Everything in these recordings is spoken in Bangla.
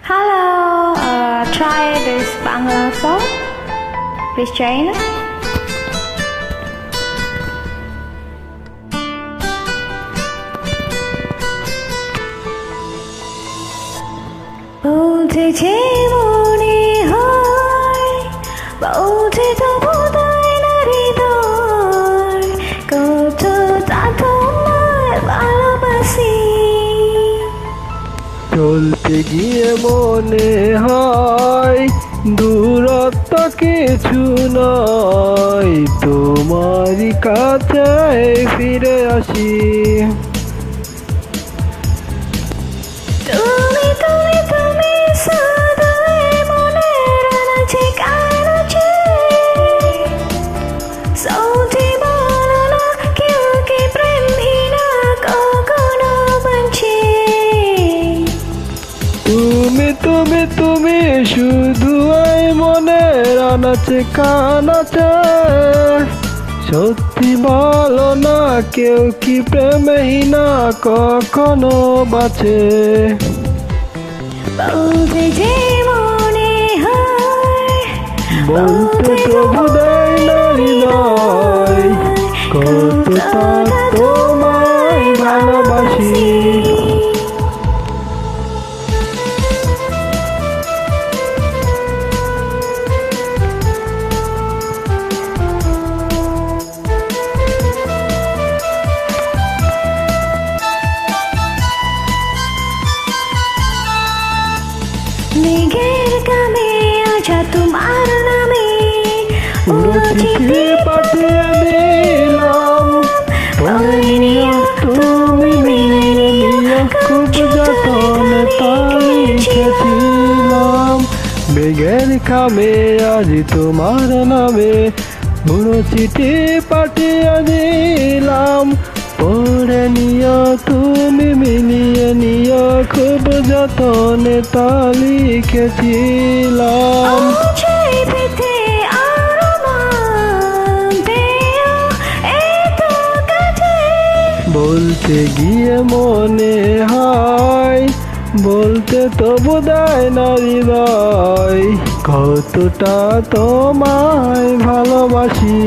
Hello, try this Bangla song. Please join us. বলতে যে মনে হয় বলতে তো বোধহয় না হৃদয় কতটা তোমায় ভালোবাসি চলতে গিয়ে মনে হয় দূরত্ব কিছু নয়, তোমারই কাছে ফিরে আসি। তুমি তুমি তুমি শুধু মনের আনাচে কানাচে সৌদি বলো না কেউ কি প্রেমহীনা কখনো বাঁচে। তুমি তুমি তুমি শুধু এই মনের আনাচে কানাচে সত্যি বলো না কেউ কি প্রেমহীনা কখনো বাঁচে। বলতে যে মনে হয় বলতে তো বোধহয় না হৃদয় কতটা তোমায় ভালোবাসি। মেঘের কামে আজা তোমার নামে পুরো চিঠি পাঠিয়ে দিলাম, পরে নিও তুমি মিলিয়ে নিও, খুব যতনে তা লিখেছিলাম। মেঘের খামে আজ তোমার নামে পুরো চিঠি পাঠিয়ে দিলাম, পড়ে নিও তুমি মিলিয়ে নিও, খুব যতনে তা লিখেছিলাম। বলতে গিয়ে মনে হয় বলতে তো বোধহয় না হৃদয় কতটা তোমায় ভালোবাসি।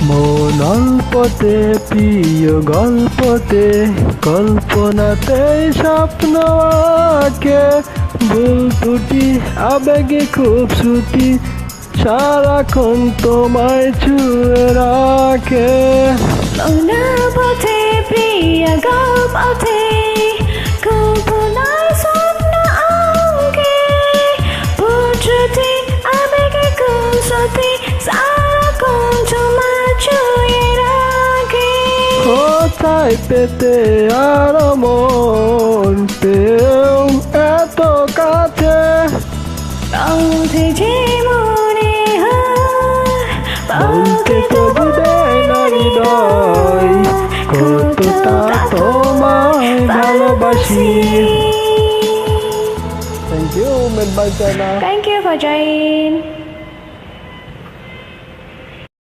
মন অল্পতে প্রিয় গল্পতে কল্পনাতে স্বপ্ন আঁকে, ভুল ত্রুটি আবেগে খুব শ্রুতি সারাক্ষণ তোমায় ছুঁয়ে রাখে। পথে প্রিয় গল্পতে কল্পনায় স্বপ্ন আঁকে, ভুল ত্রুটি আবেগে খুব শ্রুতি সারাক্ষণ তোমায় ছুঁয়ে রাখে। কোথায় পেতে আর মন পেও এত কাছে। বলতে যে মনে হয় বলতে তো বোধহয় না হৃদয় কতটা তোমায় ভালোবাসি। Thank you, Medbay Chana. Thank you for joining.